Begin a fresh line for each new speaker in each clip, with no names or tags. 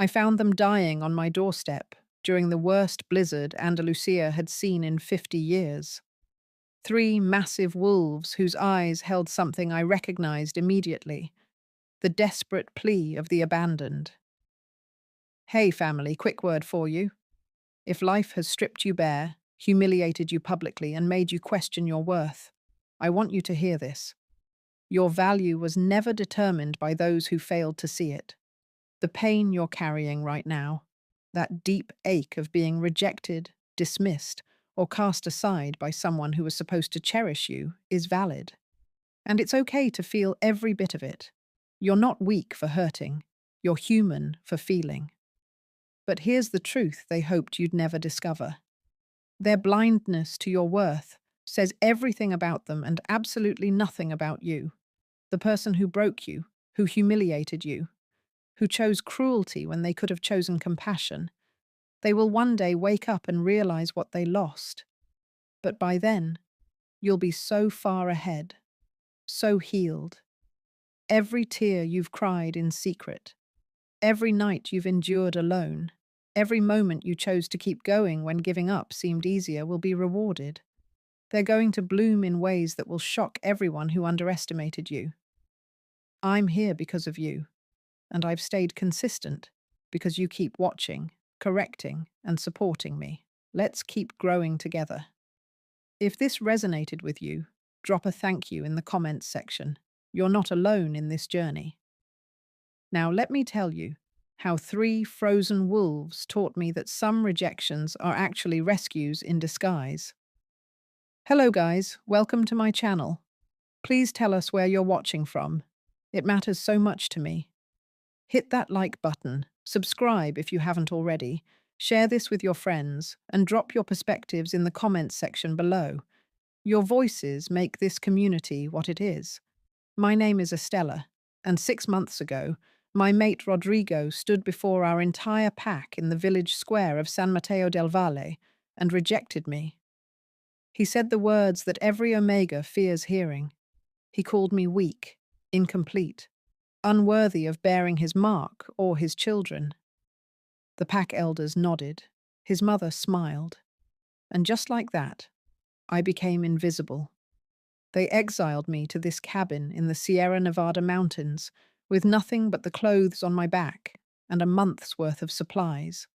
I found them dying on my doorstep during the worst blizzard Andalusia had seen in 50 years. Three massive wolves whose eyes held something I recognized immediately: the desperate plea of the abandoned. Hey, family, quick word for you. If life has stripped you bare, humiliated you publicly, and made you question your worth, I want you to hear this. Your value was never determined by those who failed to see it. The pain you're carrying right now, that deep ache of being rejected, dismissed, or cast aside by someone who was supposed to cherish you, is valid. And it's okay to feel every bit of it. You're not weak for hurting. You're human for feeling. But here's the truth they hoped you'd never discover. Their blindness to your worth says everything about them and absolutely nothing about you. The person who broke you, who humiliated you, who chose cruelty when they could have chosen compassion. They will one day wake up and realize what they lost. But by then, you'll be so far ahead, so healed. Every tear you've cried in secret, every night you've endured alone, every moment you chose to keep going when giving up seemed easier will be rewarded. They're going to bloom in ways that will shock everyone who underestimated you. I'm here because of you, and I've stayed consistent because you keep watching, correcting, and supporting me. Let's keep growing together. If this resonated with you, drop a thank you in the comments section. You're not alone in this journey. Now let me tell you how three frozen wolves taught me that some rejections are actually rescues in disguise. Hello guys, welcome to my channel. Please tell us where you're watching from. It matters so much to me. Hit that like button, subscribe if you haven't already, share this with your friends, and drop your perspectives in the comments section below. Your voices make this community what it is. My name is Estella, and 6 months ago, my mate Rodrigo stood before our entire pack in the village square of San Mateo del Valle and rejected me. He said the words that every Omega fears hearing. He called me weak, incomplete, unworthy of bearing his mark or his children. The pack elders nodded. His mother smiled. And just like that, I became invisible. They exiled me to this cabin in the Sierra Nevada mountains with nothing but the clothes on my back and a month's worth of supplies.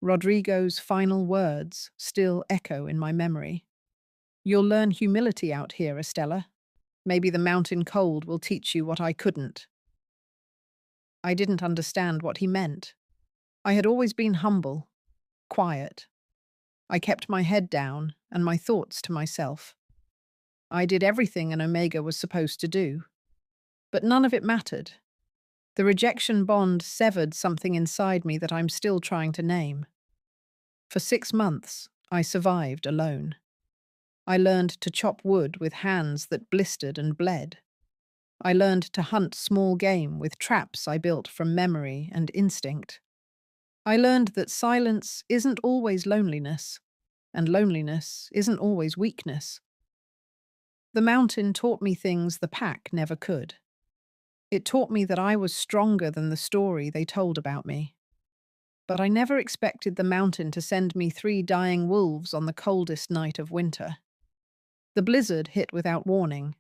Rodrigo's final words still echo in my memory. You'll learn humility out here, Estella. Maybe the mountain cold will teach you what I couldn't. I didn't understand what he meant. I had always been humble, quiet. I kept my head down and my thoughts to myself. I did everything an Omega was supposed to do. But none of it mattered. The rejection bond severed something inside me that I'm still trying to name. For 6 months, I survived alone. I learned to chop wood with hands that blistered and bled. I learned to hunt small game with traps I built from memory and instinct. I learned that silence isn't always loneliness, and loneliness isn't always weakness. The mountain taught me things the pack never could. It taught me that I was stronger than the story they told about me. But I never expected the mountain to send me 3 dying wolves on the coldest night of winter. The blizzard hit without warning.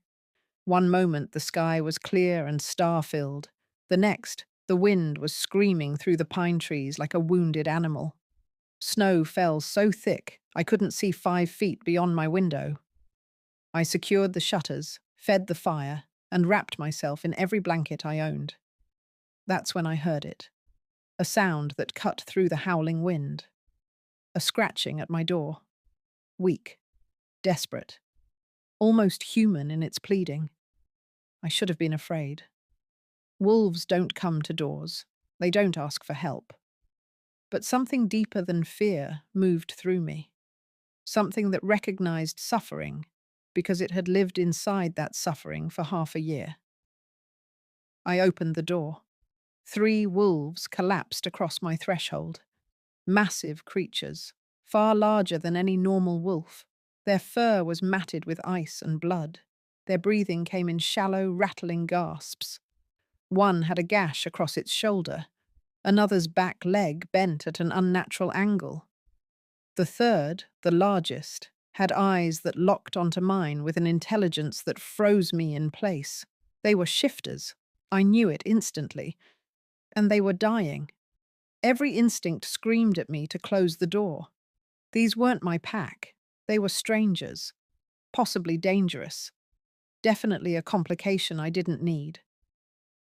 One moment the sky was clear and star-filled. The next, the wind was screaming through the pine trees like a wounded animal. Snow fell so thick I couldn't see 5 feet beyond my window. I secured the shutters, fed the fire, and wrapped myself in every blanket I owned. That's when I heard it. A sound that cut through the howling wind. A scratching at my door. Weak, desperate, almost human in its pleading. I should have been afraid. Wolves don't come to doors. They don't ask for help. But something deeper than fear moved through me. Something that recognized suffering because it had lived inside that suffering for half a year. I opened the door. 3 wolves collapsed across my threshold. Massive creatures, far larger than any normal wolf. Their fur was matted with ice and blood. Their breathing came in shallow, rattling gasps. One had a gash across its shoulder. Another's back leg bent at an unnatural angle. The third, the largest, had eyes that locked onto mine with an intelligence that froze me in place. They were shifters. I knew it instantly. And they were dying. Every instinct screamed at me to close the door. These weren't my pack. They were strangers. Possibly dangerous. Definitely a complication I didn't need.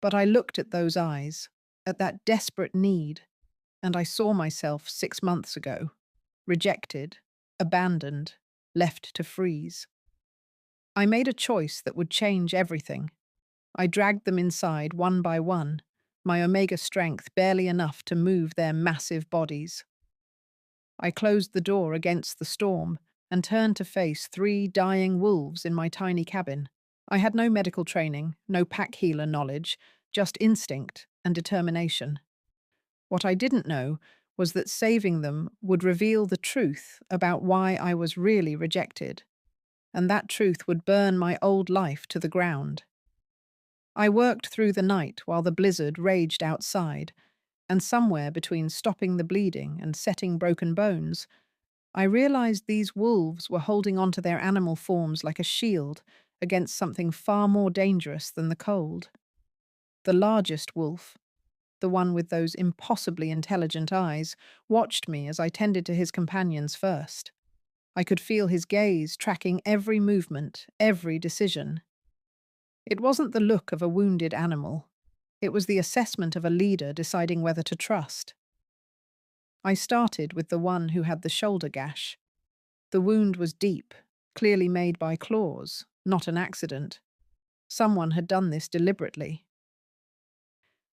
But I looked at those eyes, at that desperate need, and I saw myself 6 months ago. Rejected, abandoned, left to freeze. I made a choice that would change everything. I dragged them inside one by one, my omega strength barely enough to move their massive bodies. I closed the door against the storm and turned to face 3 dying wolves in my tiny cabin. I had no medical training, no pack healer knowledge, just instinct and determination. What I didn't know was that saving them would reveal the truth about why I was really rejected, and that truth would burn my old life to the ground. I worked through the night while the blizzard raged outside, and somewhere between stopping the bleeding and setting broken bones, I realized these wolves were holding onto their animal forms like a shield against something far more dangerous than the cold. The largest wolf, the one with those impossibly intelligent eyes, watched me as I tended to his companions first. I could feel his gaze tracking every movement, every decision. It wasn't the look of a wounded animal. It was the assessment of a leader deciding whether to trust. I started with the one who had the shoulder gash. The wound was deep, clearly made by claws, not an accident. Someone had done this deliberately.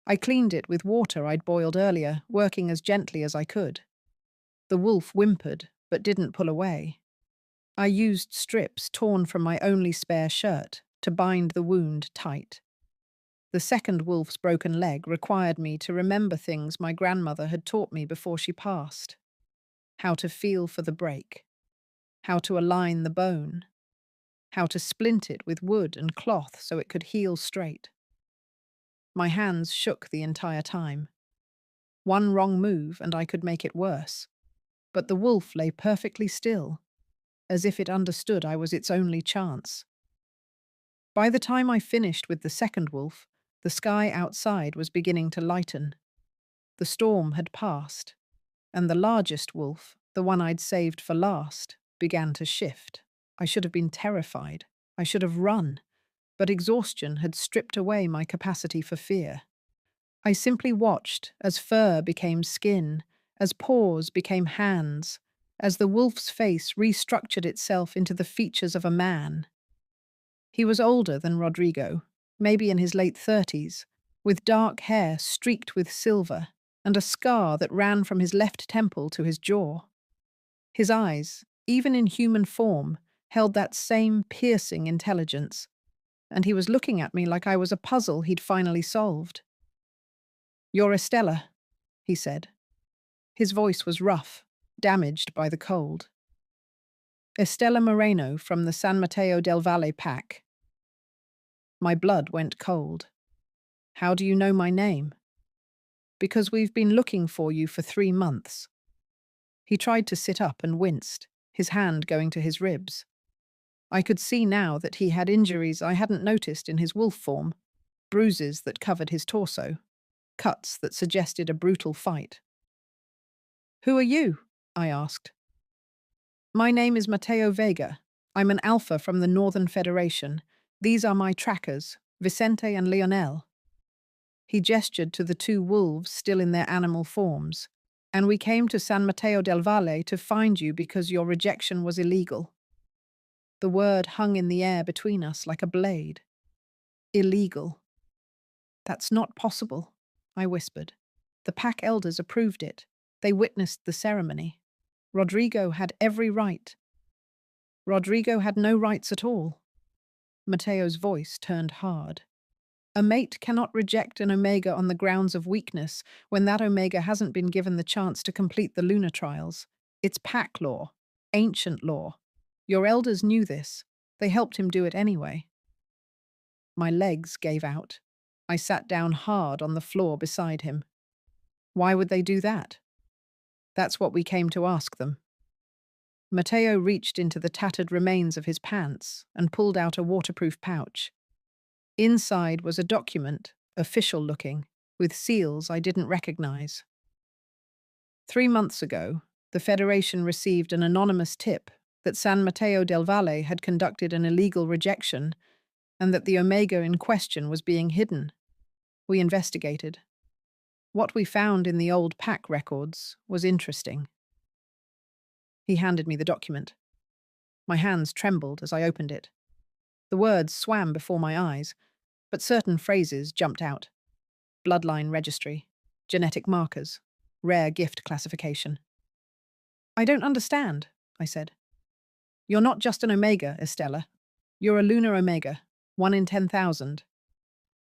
I cleaned it with water I'd boiled earlier, working as gently as I could. The wolf whimpered, but didn't pull away. I used strips torn from my only spare shirt to bind the wound tight. The second wolf's broken leg required me to remember things my grandmother had taught me before she passed. How to feel for the break. How to align the bone. How to splint it with wood and cloth so it could heal straight. My hands shook the entire time. One wrong move and I could make it worse. But the wolf lay perfectly still, as if it understood I was its only chance. By the time I finished with the second wolf, the sky outside was beginning to lighten. The storm had passed, and the largest wolf, the one I'd saved for last, began to shift. I should have been terrified. I should have run, but exhaustion had stripped away my capacity for fear. I simply watched as fur became skin, as paws became hands, as the wolf's face restructured itself into the features of a man. He was older than Rodrigo, maybe in his late 30s, with dark hair streaked with silver and a scar that ran from his left temple to his jaw. His eyes, even in human form, held that same piercing intelligence, and he was looking at me like I was a puzzle he'd finally solved. "You're Estella," he said. His voice was rough, damaged by the cold. "Estella Moreno from the San Mateo del Valle pack." My blood went cold. "How do you know my name?" "Because we've been looking for you for 3 months." He tried to sit up and winced, his hand going to his ribs. I could see now that he had injuries I hadn't noticed in his wolf form, bruises that covered his torso, cuts that suggested a brutal fight. "Who are you?" I asked. "My name is Mateo Vega. I'm an alpha from the Northern Federation. These are my trackers, Vicente and Leonel." He gestured to the 2 wolves still in their animal forms. "And we came to San Mateo del Valle to find you because your rejection was illegal." The word hung in the air between us like a blade. Illegal. "That's not possible," I whispered. "The pack elders approved it. They witnessed the ceremony. Rodrigo had every right." "Rodrigo had no rights at all." Mateo's voice turned hard. "A mate cannot reject an omega on the grounds of weakness when that omega hasn't been given the chance to complete the lunar trials. It's pack law, ancient law. Your elders knew this. They helped him do it anyway." My legs gave out. I sat down hard on the floor beside him. Why would they do that? That's what we came to ask them. Matteo reached into the tattered remains of his pants and pulled out a waterproof pouch. Inside was a document, official-looking, with seals I didn't recognize. 3 months ago, the Federation received an anonymous tip that San Matteo del Valle had conducted an illegal rejection and that the Omega in question was being hidden. We investigated. What we found in the old pack records was interesting. He handed me the document. My hands trembled as I opened it. The words swam before my eyes, but certain phrases jumped out. Bloodline registry, genetic markers, rare gift classification. I don't understand, I said. You're not just an Omega, Estella. You're a lunar Omega, 1 in 10,000.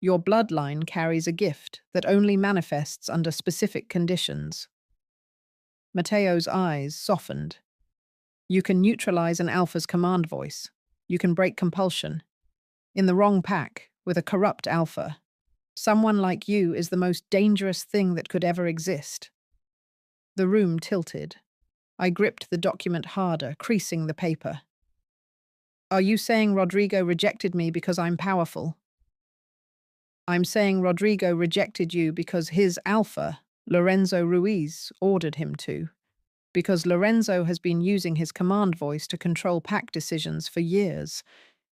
Your bloodline carries a gift that only manifests under specific conditions. Matteo's eyes softened. You can neutralize an alpha's command voice. You can break compulsion. In the wrong pack, with a corrupt alpha, someone like you is the most dangerous thing that could ever exist. The room tilted. I gripped the document harder, creasing the paper. Are you saying Rodrigo rejected me because I'm powerful? I'm saying Rodrigo rejected you because his alpha, Lorenzo Ruiz, ordered him to. Because Lorenzo has been using his command voice to control pack decisions for years.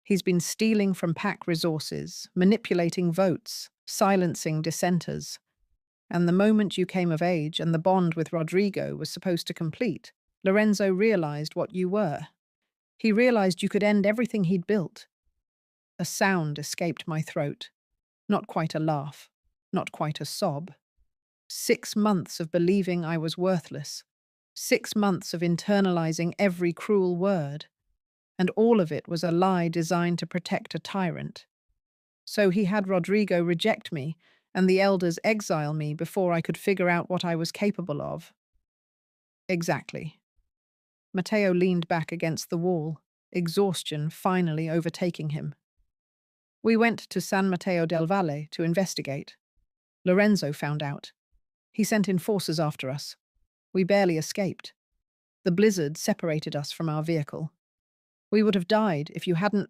He's been stealing from pack resources, manipulating votes, silencing dissenters. And the moment you came of age and the bond with Rodrigo was supposed to complete, Lorenzo realized what you were. He realized you could end everything he'd built. A sound escaped my throat. Not quite a laugh, not quite a sob. 6 months of believing I was worthless. 6 months of internalizing every cruel word. And all of it was a lie designed to protect a tyrant. So he had Rodrigo reject me and the elders exile me before I could figure out what I was capable of. Exactly. Matteo leaned back against the wall, exhaustion finally overtaking him. We went to San Matteo del Valle to investigate. Lorenzo found out. He sent in forces after us. We barely escaped. The blizzard separated us from our vehicle. We would have died if you hadn't...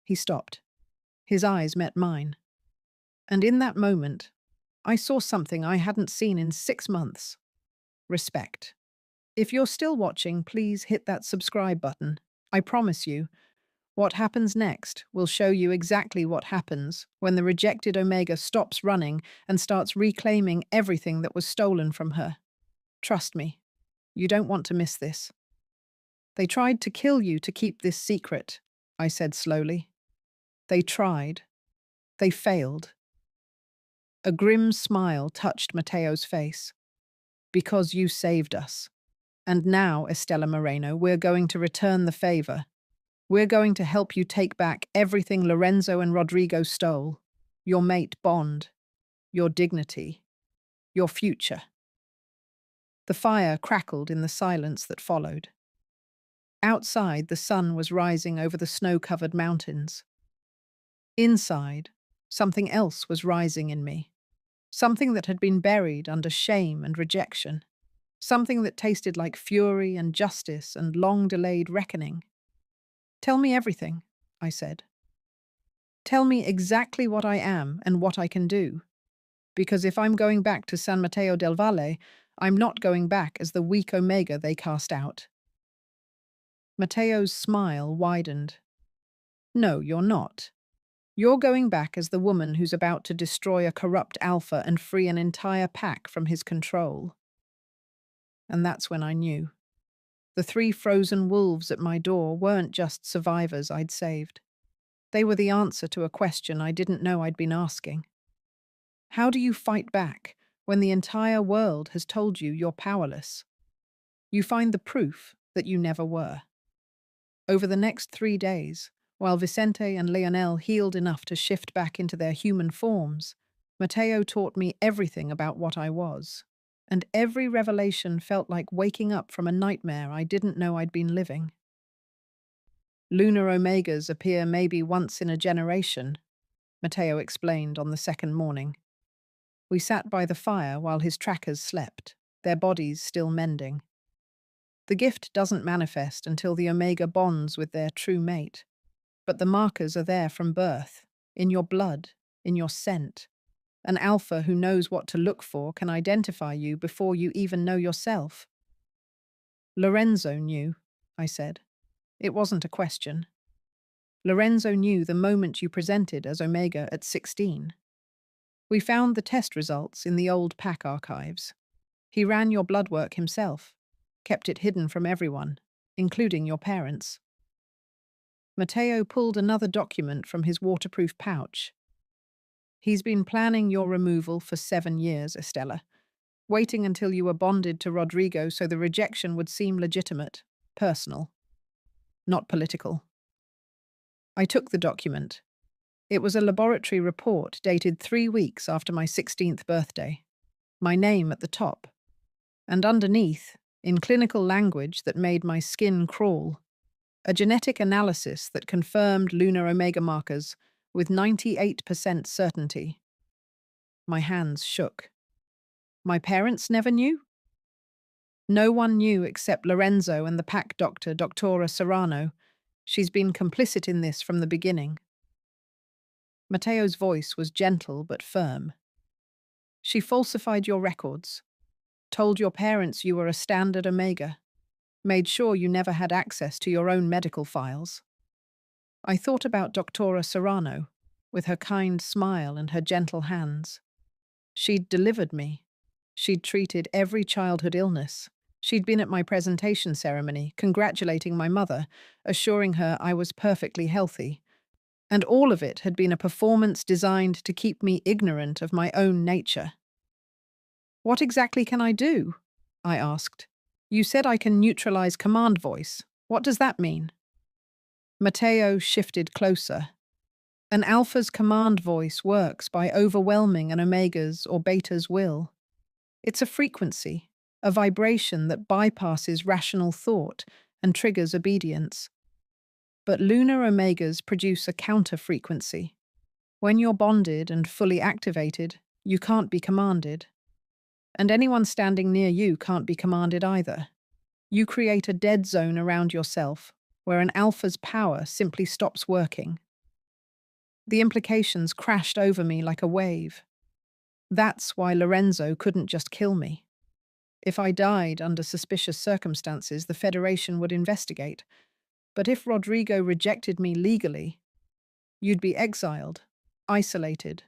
He stopped. His eyes met mine. And in that moment, I saw something I hadn't seen in 6 months. Respect. If you're still watching, please hit that subscribe button. I promise you, what happens next will show you exactly what happens when the rejected Omega stops running and starts reclaiming everything that was stolen from her. Trust me, you don't want to miss this. They tried to kill you to keep this secret, I said slowly. They tried. They failed. A grim smile touched Matteo's face. Because you saved us. And now, Estella Moreno, we're going to return the favor. We're going to help you take back everything Lorenzo and Rodrigo stole. Your mate Bond. Your dignity. Your future. The fire crackled in the silence that followed. Outside, the sun was rising over the snow-covered mountains. Inside, something else was rising in me. Something that had been buried under shame and rejection. Something that tasted like fury and justice and long-delayed reckoning. Tell me everything, I said. Tell me exactly what I am and what I can do. Because if I'm going back to San Matteo del Valle, I'm not going back as the weak Omega they cast out. Matteo's smile widened. No, you're not. You're going back as the woman who's about to destroy a corrupt alpha and free an entire pack from his control. And that's when I knew. The 3 frozen wolves at my door weren't just survivors I'd saved. They were the answer to a question I didn't know I'd been asking. How do you fight back when the entire world has told you you're powerless? You find the proof that you never were. Over the next 3 days, while Vicente and Leonel healed enough to shift back into their human forms, Matteo taught me everything about what I was. And every revelation felt like waking up from a nightmare I didn't know I'd been living. Lunar Omegas appear maybe once in a generation, Matteo explained on the second morning. We sat by the fire while his trackers slept, their bodies still mending. The gift doesn't manifest until the Omega bonds with their true mate, but the markers are there from birth, in your blood, in your scent. An alpha who knows what to look for can identify you before you even know yourself. Lorenzo knew, I said. It wasn't a question. Lorenzo knew the moment you presented as Omega at 16. We found the test results in the old pack archives. He ran your blood work himself, kept it hidden from everyone, including your parents. Matteo pulled another document from his waterproof pouch. He's been planning your removal for 7 years, Estella, waiting until you were bonded to Rodrigo so the rejection would seem legitimate, personal, not political. I took the document. It was a laboratory report dated 3 weeks after my 16th birthday. My name at the top. And underneath, in clinical language that made my skin crawl, a genetic analysis that confirmed lunar omega markers with 98% certainty. My hands shook. My parents never knew? No one knew except Lorenzo and the pack doctor, Doctora Serrano. She's been complicit in this from the beginning. Matteo's voice was gentle but firm. She falsified your records, told your parents you were a standard Omega, made sure you never had access to your own medical files. I thought about Doctora Serrano, with her kind smile and her gentle hands. She'd delivered me. She'd treated every childhood illness. She'd been at my presentation ceremony, congratulating my mother, assuring her I was perfectly healthy. And all of it had been a performance designed to keep me ignorant of my own nature. What exactly can I do? I asked. You said I can neutralize command voice. What does that mean? Matteo shifted closer. An alpha's command voice works by overwhelming an omega's or beta's will. It's a frequency, a vibration that bypasses rational thought and triggers obedience. But lunar omegas produce a counter-frequency. When you're bonded and fully activated, you can't be commanded. And anyone standing near you can't be commanded either. You create a dead zone around yourself, where an alpha's power simply stops working. The implications crashed over me like a wave. That's why Lorenzo couldn't just kill me. If I died under suspicious circumstances, the Federation would investigate. But if Rodrigo rejected me legally, you'd be exiled, isolated,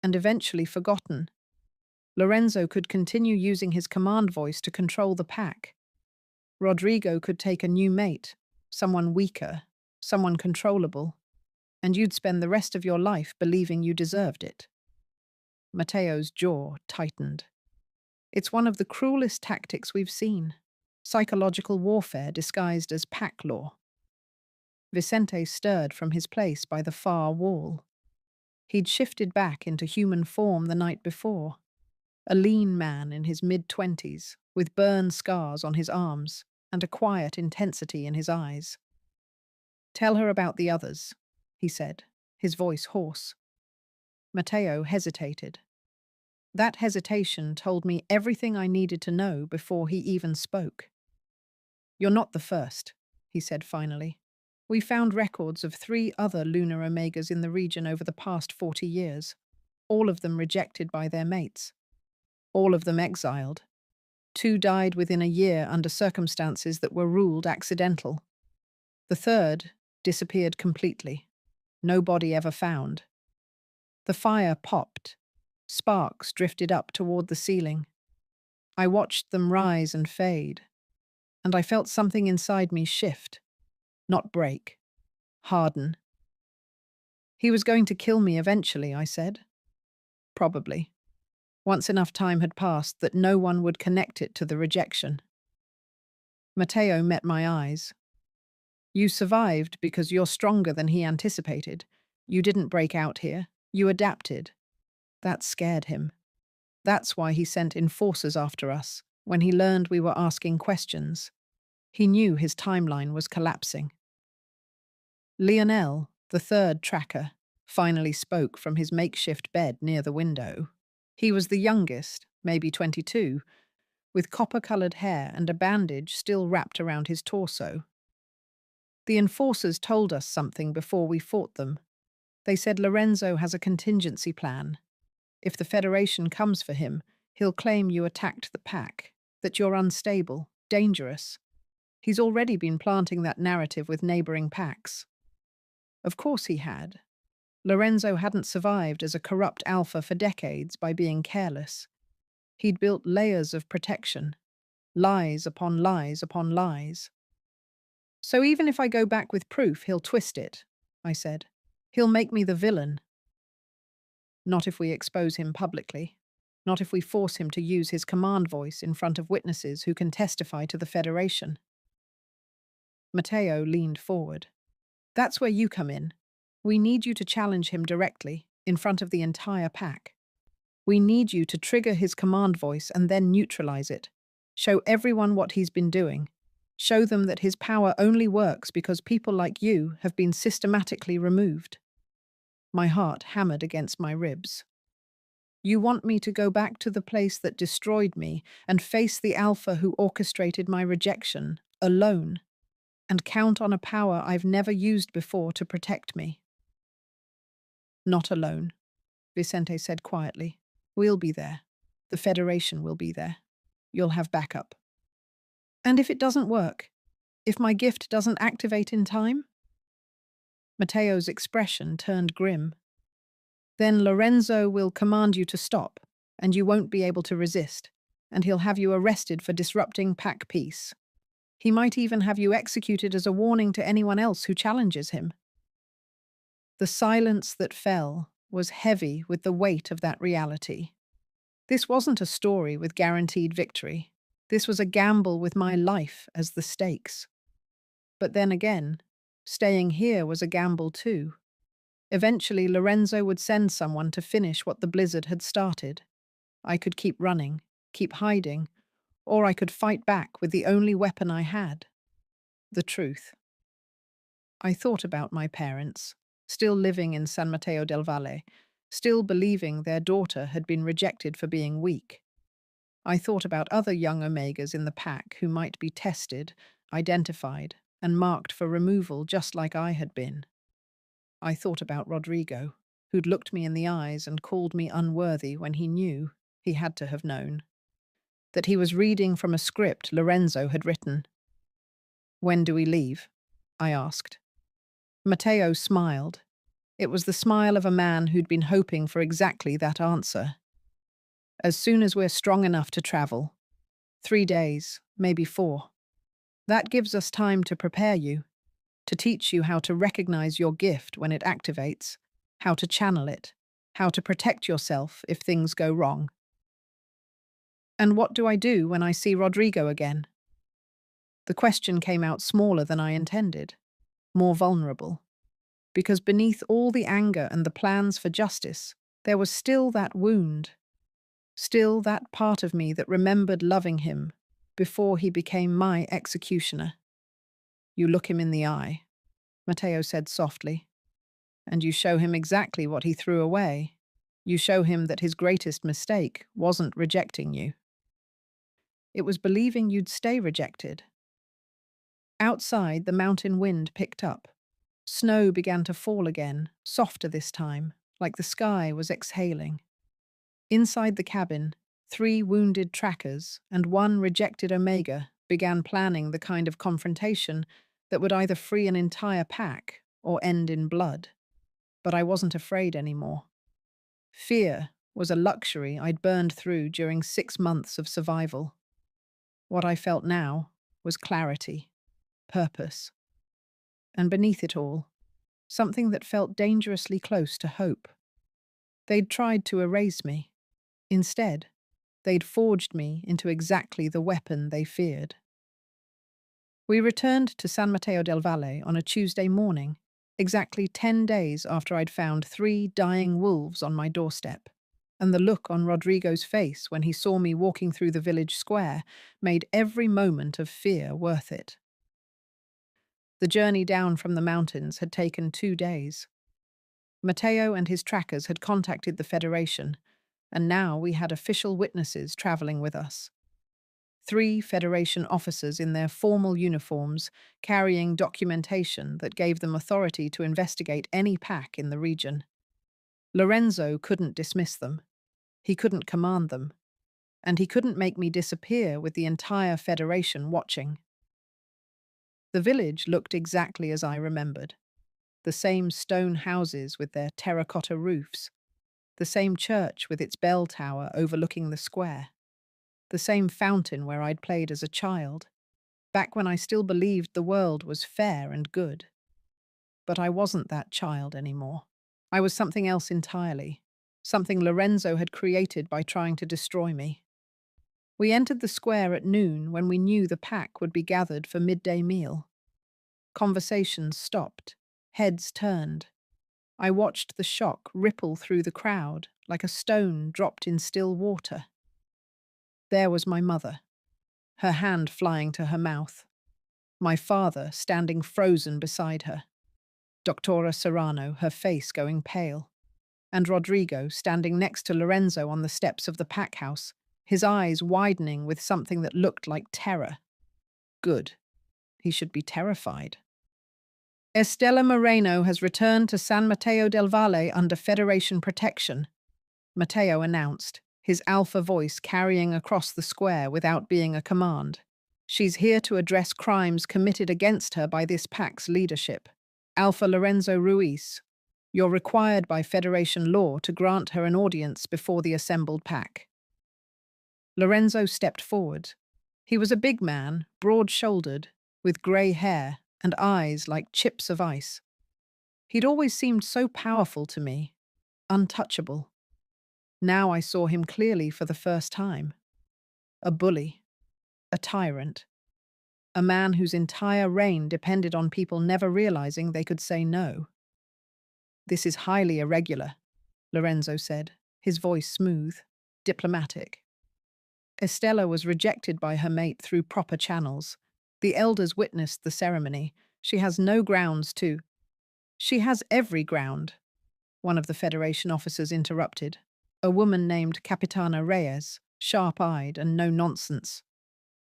and eventually forgotten. Lorenzo could continue using his command voice to control the pack. Rodrigo could take a new mate, someone weaker, someone controllable, and you'd spend the rest of your life believing you deserved it. Matteo's jaw tightened. It's one of the cruelest tactics we've seen. Psychological warfare disguised as pack law. Vicente stirred from his place by the far wall. He'd shifted back into human form the night before. A lean man in his mid-20s, with burn scars on his arms and a quiet intensity in his eyes. Tell her about the others, he said, his voice hoarse. Matteo hesitated. That hesitation told me everything I needed to know before he even spoke. You're not the first, he said finally. We found records of 3 other lunar omegas in the region over the past 40 years, all of them rejected by their mates. All of them exiled. 2 died within a year under circumstances that were ruled accidental. The third disappeared completely. No body ever found. The fire popped. Sparks drifted up toward the ceiling. I watched them rise and fade, and I felt something inside me shift, not break, harden. He was going to kill me eventually, I said. Probably. Once enough time had passed that no one would connect it to the rejection. Matteo met my eyes. You survived because you're stronger than he anticipated. You didn't break out here. You adapted. That scared him. That's why he sent enforcers after us, when he learned we were asking questions. He knew his timeline was collapsing. Lionel, the third tracker, finally spoke from his makeshift bed near the window. He was the youngest, maybe 22, with copper-colored hair and a bandage still wrapped around his torso. The enforcers told us something before we fought them. They said Lorenzo has a contingency plan. If the Federation comes for him, he'll claim you attacked the pack, that you're unstable, dangerous. He's already been planting that narrative with neighboring packs. Of course he had. Lorenzo hadn't survived as a corrupt alpha for decades by being careless. He'd built layers of protection, lies upon lies upon lies. So even if I go back with proof, he'll twist it, I said. He'll make me the villain. Not if we expose him publicly. Not if we force him to use his command voice in front of witnesses who can testify to the Federation. Matteo leaned forward. That's where you come in. We need you to challenge him directly, in front of the entire pack. We need you to trigger his command voice and then neutralize it. Show everyone what he's been doing. Show them that his power only works because people like you have been systematically removed. My heart hammered against my ribs. You want me to go back to the place that destroyed me and face the alpha who orchestrated my rejection, alone, and count on a power I've never used before to protect me. Not alone, Vicente said quietly. We'll be there. The Federation will be there. You'll have backup. And if it doesn't work? If my gift doesn't activate in time? Matteo's expression turned grim. Then Lorenzo will command you to stop, and you won't be able to resist, and he'll have you arrested for disrupting pack peace. He might even have you executed as a warning to anyone else who challenges him. The silence that fell was heavy with the weight of that reality. This wasn't a story with guaranteed victory. This was a gamble with my life as the stakes. But then again, staying here was a gamble too. Eventually, Lorenzo would send someone to finish what the blizzard had started. I could keep running, keep hiding, or I could fight back with the only weapon I had: the truth. I thought about my parents, still living in San Mateo del Valle, still believing their daughter had been rejected for being weak. I thought about other young Omegas in the pack who might be tested, identified, and marked for removal just like I had been. I thought about Rodrigo, who'd looked me in the eyes and called me unworthy when he knew, he had to have known, that he was reading from a script Lorenzo had written. When do we leave? I asked. Matteo smiled. It was the smile of a man who'd been hoping for exactly that answer. As soon as we're strong enough to travel. 3 days, maybe 4. That gives us time to prepare you, to teach you how to recognize your gift when it activates, how to channel it, how to protect yourself if things go wrong. And what do I do when I see Rodrigo again? The question came out smaller than I intended, more vulnerable. Because beneath all the anger and the plans for justice, there was still that wound. Still that part of me that remembered loving him before he became my executioner. You look him in the eye, Matteo said softly, and you show him exactly what he threw away. You show him that his greatest mistake wasn't rejecting you. It was believing you'd stay rejected. Outside, the mountain wind picked up. Snow began to fall again, softer this time, like the sky was exhaling. Inside the cabin, 3 wounded trackers and 1 rejected Omega began planning the kind of confrontation that would either free an entire pack or end in blood. But I wasn't afraid anymore. Fear was a luxury I'd burned through during 6 months of survival. What I felt now was clarity, purpose, and beneath it all, something that felt dangerously close to hope. They'd tried to erase me. Instead, they'd forged me into exactly the weapon they feared. We returned to San Mateo del Valle on a Tuesday morning, exactly 10 days after I'd found 3 dying wolves on my doorstep, and the look on Rodrigo's face when he saw me walking through the village square made every moment of fear worth it. The journey down from the mountains had taken 2 days. Matteo and his trackers had contacted the Federation, And now we had official witnesses traveling with us. 3 Federation officers in their formal uniforms carrying documentation that gave them authority to investigate any pack in the region. Lorenzo couldn't dismiss them. He couldn't command them. And he couldn't make me disappear with the entire Federation watching. The village looked exactly as I remembered. The same stone houses with their terracotta roofs. The same church with its bell tower overlooking the square. The same fountain where I'd played as a child, back when I still believed the world was fair and good. But I wasn't that child anymore. I was something else entirely, something Lorenzo had created by trying to destroy me. We entered the square at noon when we knew the pack would be gathered for midday meal. Conversations stopped, heads turned. I watched the shock ripple through the crowd like a stone dropped in still water. There was my mother, her hand flying to her mouth. My father standing frozen beside her. Doctora Serrano, her face going pale. And Rodrigo standing next to Lorenzo on the steps of the pack house, his eyes widening with something that looked like terror. Good. He should be terrified. Estela Moreno has returned to San Mateo del Valle under Federation protection, Mateo announced, his alpha voice carrying across the square without being a command. She's here to address crimes committed against her by this pack's leadership. Alpha Lorenzo Ruiz, you're required by Federation law to grant her an audience before the assembled pack. Lorenzo stepped forward. He was a big man, broad-shouldered, with grey hair and eyes like chips of ice. He'd always seemed so powerful to me, untouchable. Now I saw him clearly for the first time. A bully, a tyrant, a man whose entire reign depended on people never realizing they could say no. This is highly irregular, Lorenzo said, his voice smooth, diplomatic. Estella was rejected by her mate through proper channels. The elders witnessed the ceremony. She has no grounds to. She has every ground, one of the Federation officers interrupted. A woman named Capitana Reyes, sharp-eyed and no-nonsense.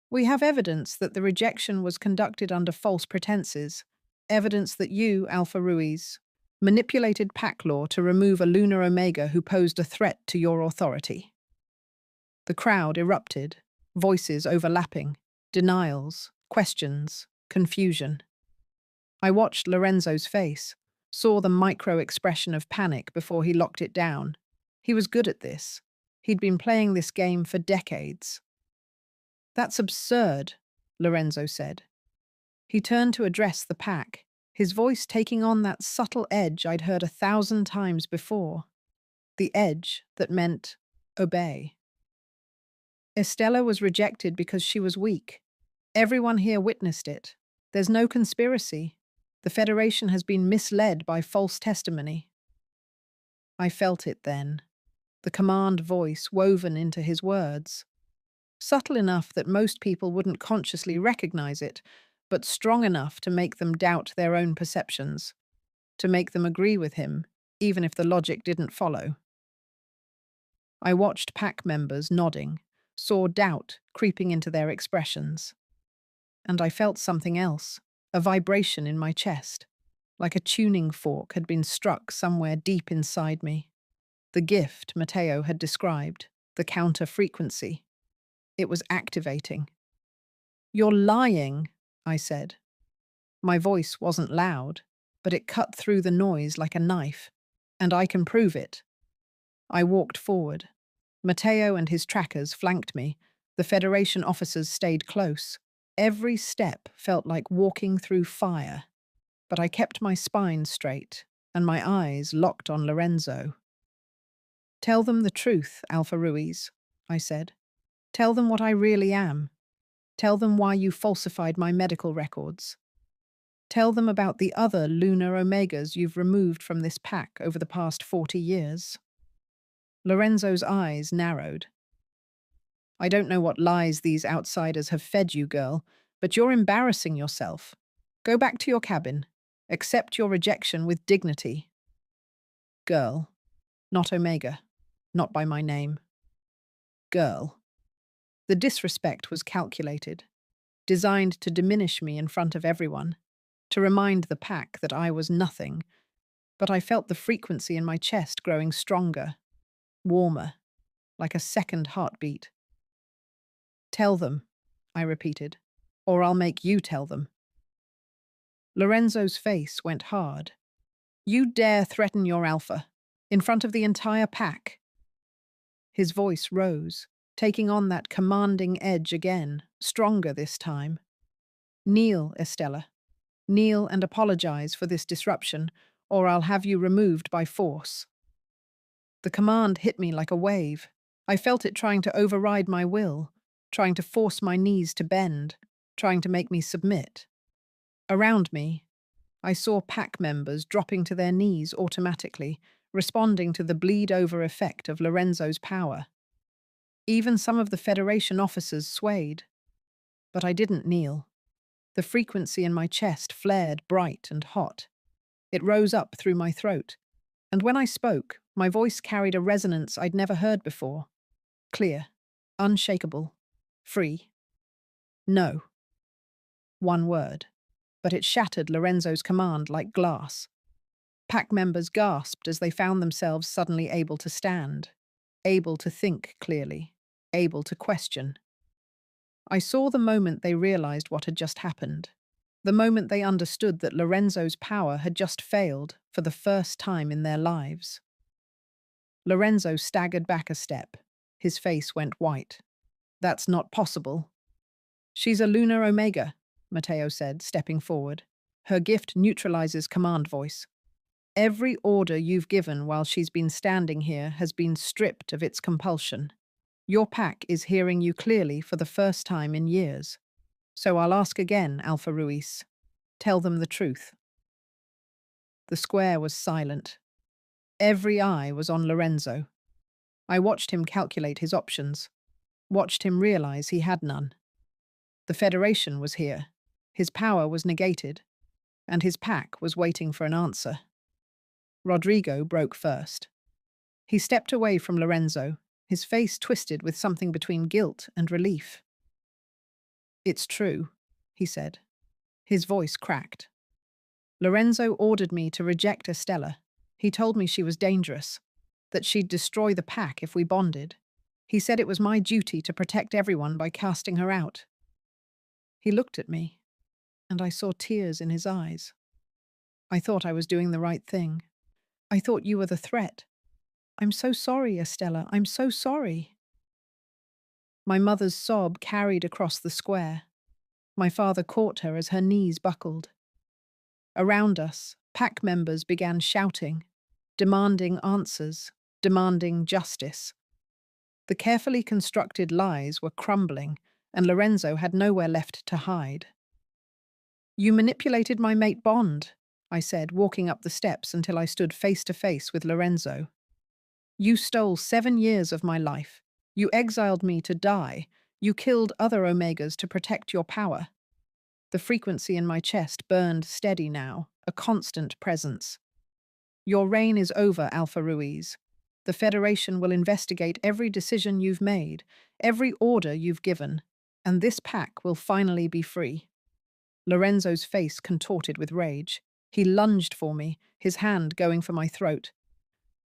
We have evidence that the rejection was conducted under false pretenses, evidence that you, Alpha Ruiz, manipulated pack law to remove a lunar omega who posed a threat to your authority. The crowd erupted, voices overlapping, denials, questions, confusion. I watched Lorenzo's face, saw the micro-expression of panic before he locked it down. He was good at this. He'd been playing this game for decades. That's absurd, Lorenzo said. He turned to address the pack, his voice taking on that subtle edge I'd heard 1,000 times before. The edge that meant obey. Estella was rejected because she was weak. Everyone here witnessed it. There's no conspiracy. The Federation has been misled by false testimony. I felt it then. The command voice woven into his words. Subtle enough that most people wouldn't consciously recognize it, but strong enough to make them doubt their own perceptions, to make them agree with him, even if the logic didn't follow. I watched pack members nodding, saw doubt creeping into their expressions. And I felt something else, a vibration in my chest, like a tuning fork had been struck somewhere deep inside me. The gift Mateo had described, the counter-frequency. It was activating. "You're lying," I said. My voice wasn't loud, but it cut through the noise like a knife, and I can prove it. I walked forward. Mateo and his trackers flanked me. The Federation officers stayed close. Every step felt like walking through fire, but I kept my spine straight and my eyes locked on Lorenzo. "Tell them the truth, Alpha Ruiz," I said. "Tell them what I really am. Tell them why you falsified my medical records. Tell them about the other lunar omegas you've removed from this pack over the past 40 years. Lorenzo's eyes narrowed. "I don't know what lies these outsiders have fed you, girl, but you're embarrassing yourself. Go back to your cabin. Accept your rejection with dignity." Girl, not Omega. not by my name. Girl. The disrespect was calculated, designed to diminish me in front of everyone, to remind the pack that I was nothing, but I felt the frequency in my chest growing stronger, warmer, like a second heartbeat. Tell them, I repeated, or I'll make you tell them. Lorenzo's face went hard. You dare threaten your alpha, in front of the entire pack. His voice rose, taking on that commanding edge again, stronger this time. Kneel, Estella. Kneel and apologize for this disruption, or I'll have you removed by force. The command hit me like a wave. I felt it trying to override my will, trying to force my knees to bend, trying to make me submit. Around me, I saw pack members dropping to their knees automatically, responding to the bleed-over effect of Lorenzo's power. Even some of the Federation officers swayed. But I didn't kneel. The frequency in my chest flared bright and hot. It rose up through my throat, and when I spoke, my voice carried a resonance I'd never heard before. Clear, unshakable, free. No. One word. But it shattered Lorenzo's command like glass. Pack members gasped as they found themselves suddenly able to stand, able to think clearly, able to question. I saw the moment they realized what had just happened, the moment they understood that Lorenzo's power had just failed for the first time in their lives. Lorenzo staggered back a step. His face went white. That's not possible. She's a lunar omega, Matteo said, stepping forward. Her gift neutralizes command voice. Every order you've given while she's been standing here has been stripped of its compulsion. Your pack is hearing you clearly for the first time in years. So I'll ask again, Alpha Ruiz. Tell them the truth. The square was silent. Every eye was on Lorenzo. I watched him calculate his options, watched him realize he had none. The Federation was here. His power was negated, and his pack was waiting for an answer. Rodrigo broke first. He stepped away from Lorenzo, his face twisted with something between guilt and relief. It's true, he said. His voice cracked. Lorenzo ordered me to reject Estella. He told me she was dangerous, that she'd destroy the pack if we bonded. He said it was my duty to protect everyone by casting her out. He looked at me, and I saw tears in his eyes. I thought I was doing the right thing. I thought you were the threat. I'm so sorry, Estella. I'm so sorry. My mother's sob carried across the square. My father caught her as her knees buckled. Around us, pack members began shouting, demanding answers, demanding justice. The carefully constructed lies were crumbling, and Lorenzo had nowhere left to hide. You manipulated my mate Bond, I said, walking up the steps until I stood face to face with Lorenzo. You stole 7 years of my life. You exiled me to die. You killed other Omegas to protect your power. The frequency in my chest burned steady now, a constant presence. Your reign is over, Alpha Ruiz. The Federation will investigate every decision you've made, every order you've given, and this pack will finally be free. Lorenzo's face contorted with rage. He lunged for me, his hand going for my throat.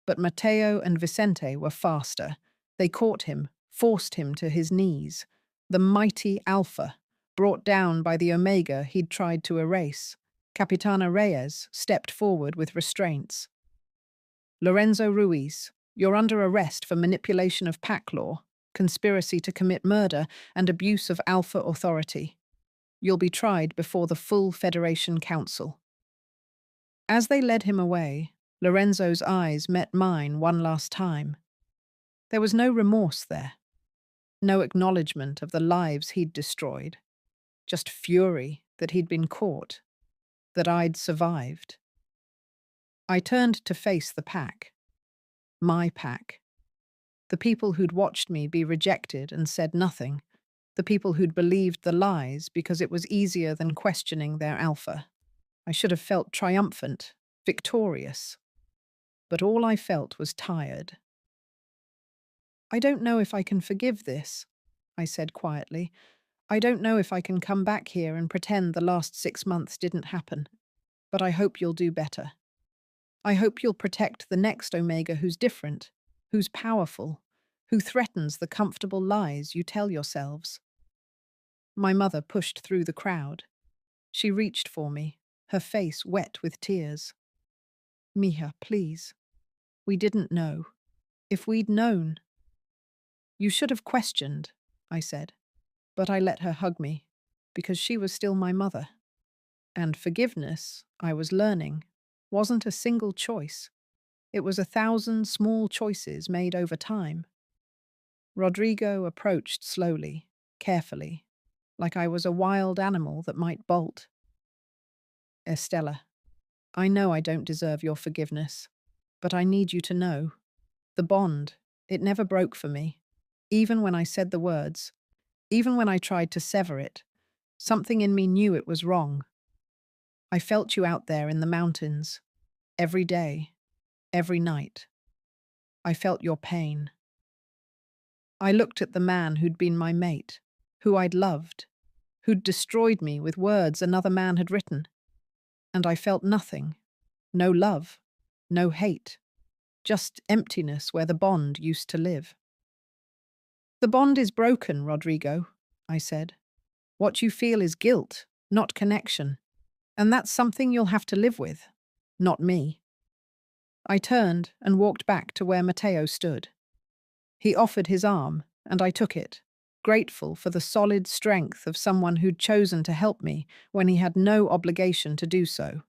But Matteo and Vicente were faster. They caught him, forced him to his knees. The mighty Alpha, brought down by the Omega he'd tried to erase. Capitana Reyes stepped forward with restraints. Lorenzo Ruiz, you're under arrest for manipulation of pack law, conspiracy to commit murder, and abuse of Alpha authority. You'll be tried before the full Federation Council. As they led him away, Lorenzo's eyes met mine one last time. There was no remorse there, no acknowledgement of the lives he'd destroyed, just fury that he'd been caught, that I'd survived. I turned to face the pack, my pack, the people who'd watched me be rejected and said nothing, the people who'd believed the lies because it was easier than questioning their alpha. I should have felt triumphant, victorious. But all I felt was tired. I don't know if I can forgive this, I said quietly. I don't know if I can come back here and pretend the last 6 months didn't happen, but I hope you'll do better. I hope you'll protect the next Omega who's different, who's powerful, who threatens the comfortable lies you tell yourselves. My mother pushed through the crowd. She reached for me, her face wet with tears. Mija, please. We didn't know. If we'd known. You should have questioned, I said, but I let her hug me, because she was still my mother. And forgiveness, I was learning, wasn't a single choice. It was 1,000 small choices made over time. Rodrigo approached slowly, carefully, like I was a wild animal that might bolt. Estella, I know I don't deserve your forgiveness, but I need you to know. The bond, it never broke for me. Even when I said the words, even when I tried to sever it, something in me knew it was wrong. I felt you out there in the mountains, every day, every night. I felt your pain. I looked at the man who'd been my mate, who I'd loved, who'd destroyed me with words another man had written. And I felt nothing. No love. No hate. Just emptiness where the bond used to live. The bond is broken, Rodrigo, I said. What you feel is guilt, not connection. And that's something you'll have to live with. Not me. I turned and walked back to where Matteo stood. He offered his arm, and I took it, grateful for the solid strength of someone who'd chosen to help me when he had no obligation to do so.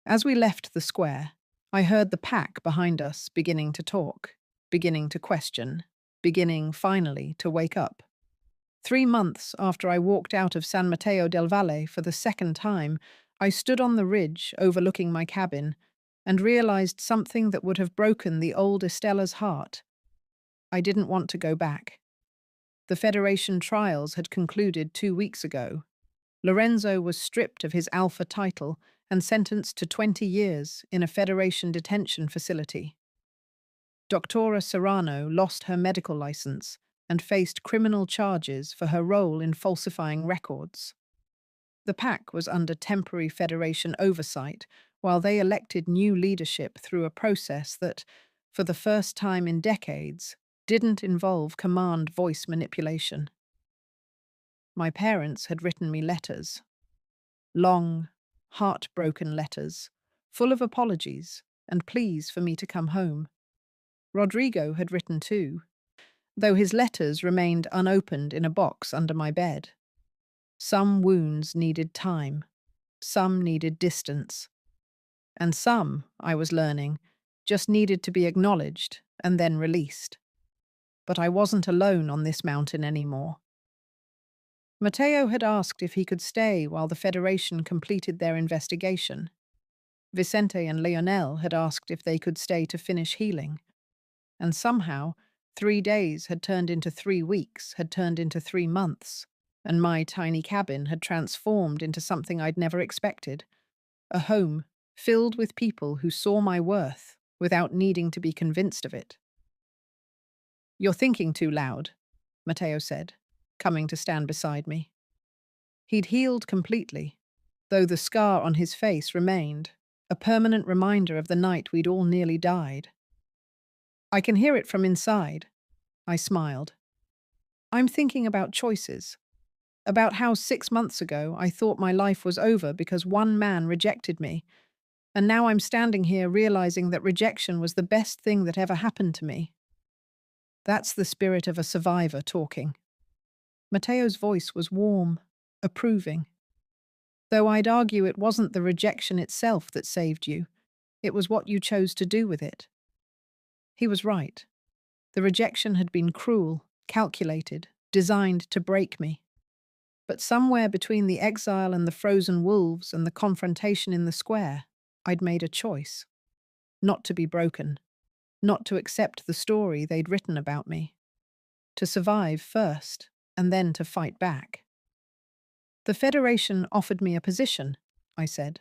As we left the square, I heard the pack behind us beginning to talk, beginning to question, beginning, finally, to wake up. 3 months after I walked out of San Mateo del Valle for the second time, I stood on the ridge overlooking my cabin and realized something that would have broken the old Estella's heart. I didn't want to go back. The Federation trials had concluded 2 weeks ago. Lorenzo was stripped of his Alpha title and sentenced to 20 years in a Federation detention facility. Doctora Serrano lost her medical license and faced criminal charges for her role in falsifying records. The pack was under temporary Federation oversight while they elected new leadership through a process that, for the first time in decades, didn't involve command voice manipulation. My parents had written me letters. Long, heartbroken letters, full of apologies and pleas for me to come home. Rodrigo had written too, though his letters remained unopened in a box under my bed. Some wounds needed time, some needed distance, and some, I was learning, just needed to be acknowledged and then released. But I wasn't alone on this mountain anymore. Matteo had asked if he could stay while the Federation completed their investigation. Vicente and Leonel had asked if they could stay to finish healing. And somehow, 3 days had turned into 3 weeks, had turned into 3 months, and my tiny cabin had transformed into something I'd never expected. A home filled with people who saw my worth without needing to be convinced of it. "You're thinking too loud," Matteo said, coming to stand beside me. He'd healed completely, though the scar on his face remained, a permanent reminder of the night we'd all nearly died. "I can hear it from inside," I smiled. "I'm thinking about choices, about how 6 months ago I thought my life was over because one man rejected me, and now I'm standing here realizing that rejection was the best thing that ever happened to me. That's the spirit of a survivor talking." Matteo's voice was warm, approving. "Though I'd argue it wasn't the rejection itself that saved you, it was what you chose to do with it." He was right. The rejection had been cruel, calculated, designed to break me. But somewhere between the exile and the frozen wolves and the confrontation in the square, I'd made a choice. Not to be broken. Not to accept the story they'd written about me. To survive first, and then to fight back. "The Federation offered me a position," I said.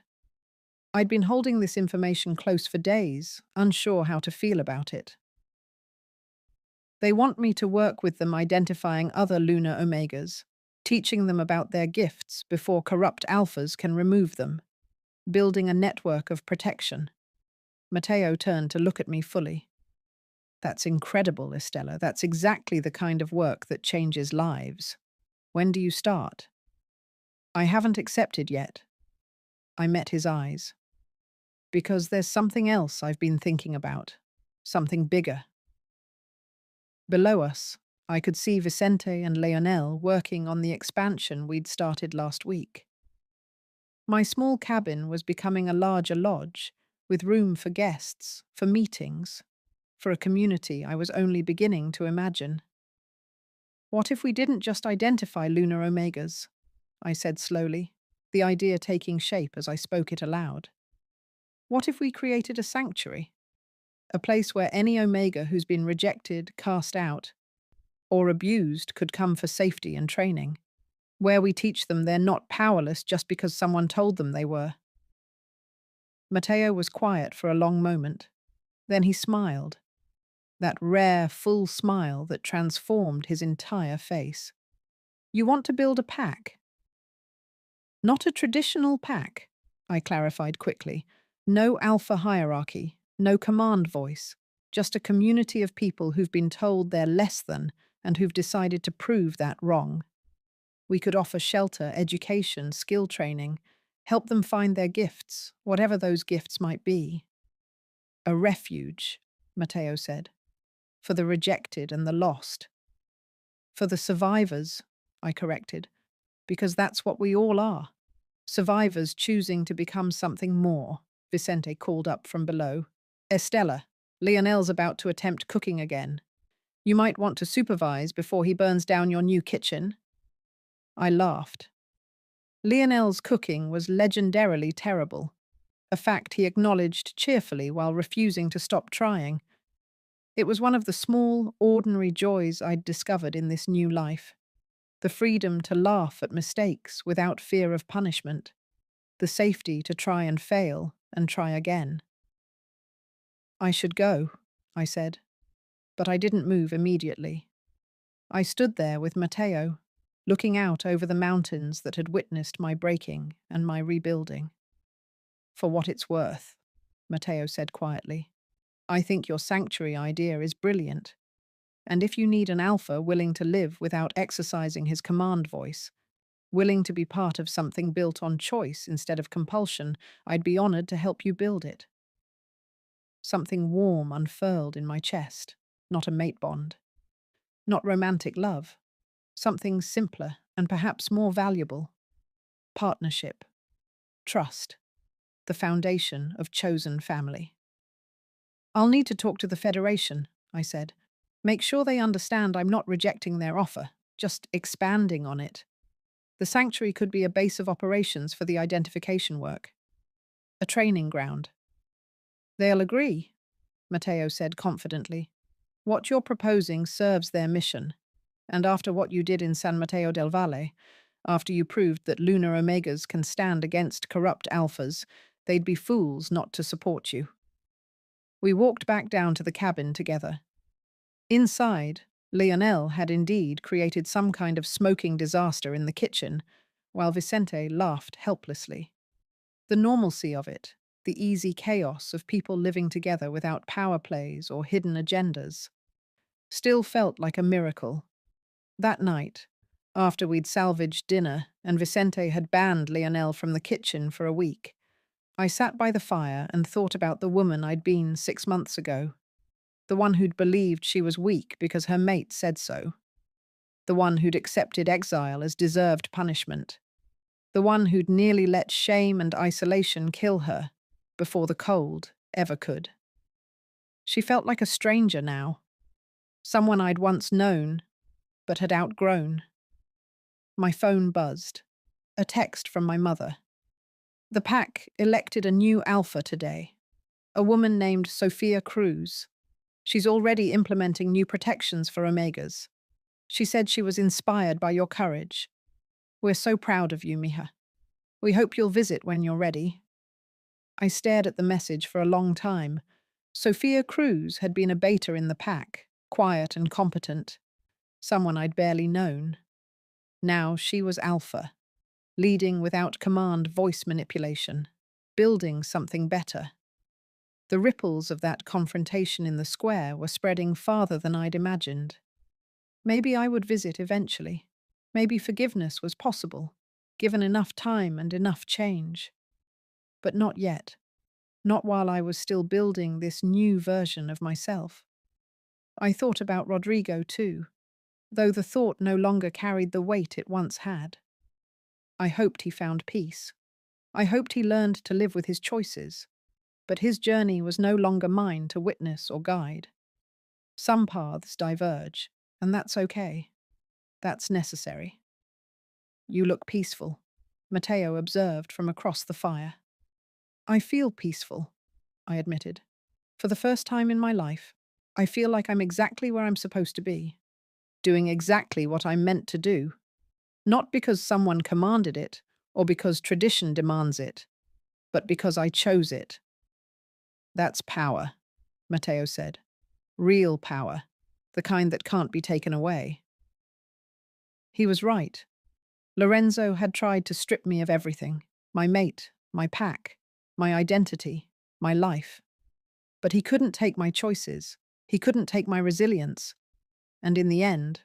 I'd been holding this information close for days, unsure how to feel about it. They want me to work with them identifying other lunar omegas, teaching them about their gifts before corrupt alphas can remove them, building a network of protection. Matteo turned to look at me fully. That's incredible, Estella. That's exactly the kind of work that changes lives. When do you start? I haven't accepted yet. I met his eyes. Because there's something else I've been thinking about. Something bigger. Below us, I could see Vicente and Leonel working on the expansion we'd started last week. My small cabin was becoming a larger lodge, with room for guests, for meetings, for a community I was only beginning to imagine. What if we didn't just identify lunar omegas? I said slowly, the idea taking shape as I spoke it aloud. What if we created a sanctuary? A place where any omega who's been rejected, cast out, or abused could come for safety and training, where we teach them they're not powerless just because someone told them they were. Matteo was quiet for a long moment. Then he smiled, that rare, full smile that transformed his entire face. You want to build a pack? Not a traditional pack, I clarified quickly. No alpha hierarchy, no command voice, just a community of people who've been told they're less than and who've decided to prove that wrong. We could offer shelter, education, skill training, help them find their gifts, whatever those gifts might be. A refuge, Matteo said, for the rejected and the lost. For the survivors, I corrected, because that's what we all are. Survivors choosing to become something more, Vicente called up from below. Estella, Leonel's about to attempt cooking again. You might want to supervise before he burns down your new kitchen. I laughed. Leonel's cooking was legendarily terrible, a fact he acknowledged cheerfully while refusing to stop trying. It was one of the small, ordinary joys I'd discovered in this new life. The freedom to laugh at mistakes without fear of punishment. The safety to try and fail and try again. I should go, I said, but I didn't move immediately. I stood there with Matteo, looking out over the mountains that had witnessed my breaking and my rebuilding. For what it's worth, Matteo said quietly, I think your sanctuary idea is brilliant. And if you need an alpha willing to live without exercising his command voice, willing to be part of something built on choice instead of compulsion, I'd be honored to help you build it. Something warm unfurled in my chest, not a mate bond, not romantic love, something simpler and perhaps more valuable. Partnership, trust, the foundation of chosen family. I'll need to talk to the Federation, I said. Make sure they understand I'm not rejecting their offer, just expanding on it. The sanctuary could be a base of operations for the identification work. A training ground. They'll agree, Matteo said confidently. What you're proposing serves their mission. And after what you did in San Mateo del Valle, after you proved that lunar omegas can stand against corrupt alphas, they'd be fools not to support you. We walked back down to the cabin together. Inside, Leonel had indeed created some kind of smoking disaster in the kitchen, while Vicente laughed helplessly. The normalcy of it, the easy chaos of people living together without power plays or hidden agendas, still felt like a miracle. That night, after we'd salvaged dinner and Vicente had banned Leonel from the kitchen for a week, I sat by the fire and thought about the woman I'd been 6 months ago. The one who'd believed she was weak because her mate said so. The one who'd accepted exile as deserved punishment. The one who'd nearly let shame and isolation kill her before the cold ever could. She felt like a stranger now. Someone I'd once known, but had outgrown. My phone buzzed. A text from my mother. The pack elected a new alpha today. A woman named Sophia Cruz. She's already implementing new protections for omegas. She said she was inspired by your courage. We're so proud of you, Mija. We hope you'll visit when you're ready. I stared at the message for a long time. Sophia Cruz had been a beta in the pack, quiet and competent, someone I'd barely known. Now she was Alpha, leading without command voice manipulation, building something better. The ripples of that confrontation in the square were spreading farther than I'd imagined. Maybe I would visit eventually. Maybe forgiveness was possible, given enough time and enough change. But not yet. Not while I was still building this new version of myself. I thought about Rodrigo too, though the thought no longer carried the weight it once had. I hoped he found peace. I hoped he learned to live with his choices. But his journey was no longer mine to witness or guide. Some paths diverge, and that's okay. That's necessary. You look peaceful, Matteo observed from across the fire. I feel peaceful, I admitted. For the first time in my life, I feel like I'm exactly where I'm supposed to be, doing exactly what I'm meant to do, not because someone commanded it or because tradition demands it, but because I chose it. That's power, Matteo said. Real power, the kind that can't be taken away. He was right. Lorenzo had tried to strip me of everything, my mate, my pack, my identity, my life. But he couldn't take my choices. He couldn't take my resilience. And in the end,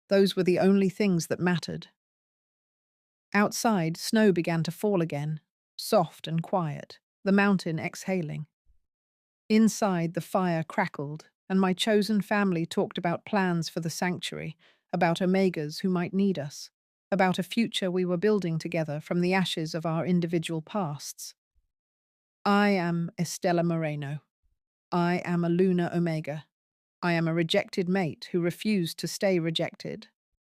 those were the only things that mattered. Outside, snow began to fall again, soft and quiet, the mountain exhaling. Inside, the fire crackled, and my chosen family talked about plans for the sanctuary, about omegas who might need us, about a future we were building together from the ashes of our individual pasts. I am Estella Moreno. I am a lunar omega. I am a rejected mate who refused to stay rejected.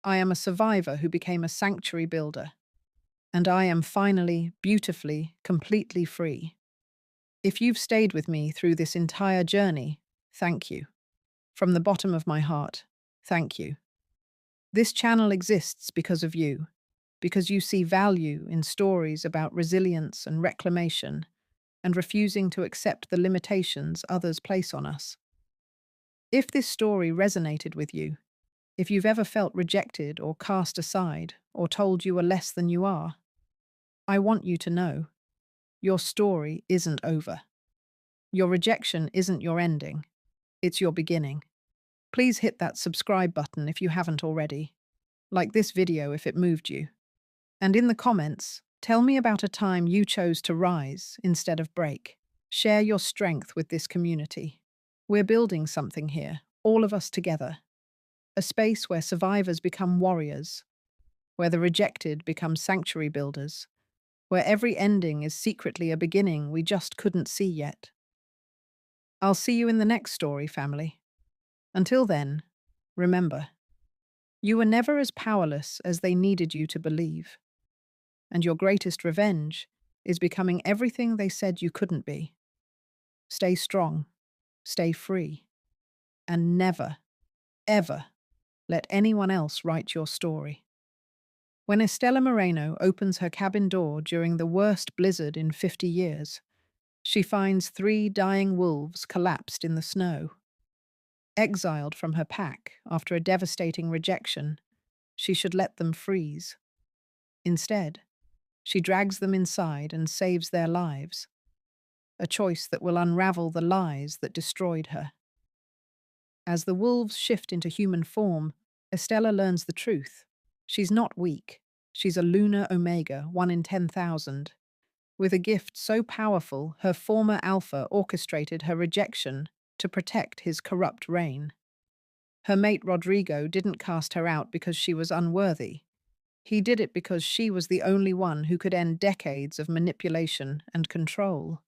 I am a survivor who became a sanctuary builder. And I am finally, beautifully, completely free. If you've stayed with me through this entire journey, thank you. From the bottom of my heart, thank you. This channel exists because of you, because you see value in stories about resilience and reclamation, and refusing to accept the limitations others place on us. If this story resonated with you, if you've ever felt rejected or cast aside or told you are less than you are, I want you to know your story isn't over. Your rejection isn't your ending. It's your beginning. Please hit that subscribe button if you haven't already. Like this video if it moved you. And in the comments, tell me about a time you chose to rise instead of break. Share your strength with this community. We're building something here, all of us together. A space where survivors become warriors, where the rejected become sanctuary builders, where every ending is secretly a beginning we just couldn't see yet. I'll see you in the next story, family. Until then, remember, you were never as powerless as they needed you to believe. And your greatest revenge is becoming everything they said you couldn't be. Stay strong, stay free, and never, ever let anyone else write your story. When Estella Moreno opens her cabin door during the worst blizzard in 50 years, she finds 3 dying wolves collapsed in the snow. Exiled from her pack after a devastating rejection, she should let them freeze. Instead, she drags them inside and saves their lives, a choice that will unravel the lies that destroyed her. As the wolves shift into human form, Estella learns the truth. She's not weak. She's a lunar omega, 1 in 10,000. With a gift so powerful, her former alpha orchestrated her rejection to protect his corrupt reign. Her mate Rodrigo didn't cast her out because she was unworthy. He did it because she was the only one who could end decades of manipulation and control.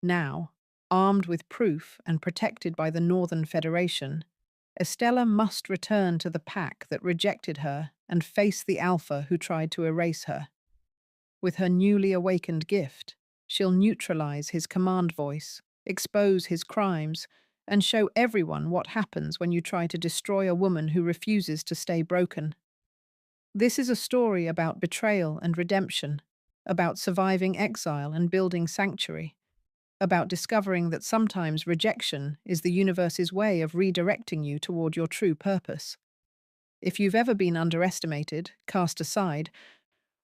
Now, armed with proof and protected by the Northern Federation, Estella must return to the pack that rejected her and face the alpha who tried to erase her. With her newly awakened gift, she'll neutralize his command voice, expose his crimes, and show everyone what happens when you try to destroy a woman who refuses to stay broken. This is a story about betrayal and redemption, about surviving exile and building sanctuary. about discovering that sometimes rejection is the universe's way of redirecting you toward your true purpose. If you've ever been underestimated, cast aside,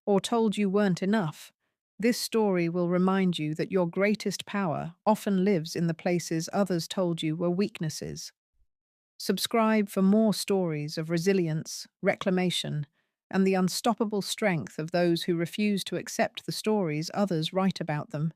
or told you weren't enough, this story will remind you that your greatest power often lives in the places others told you were weaknesses. Subscribe for more stories of resilience, reclamation, and the unstoppable strength of those who refuse to accept the stories others write about them.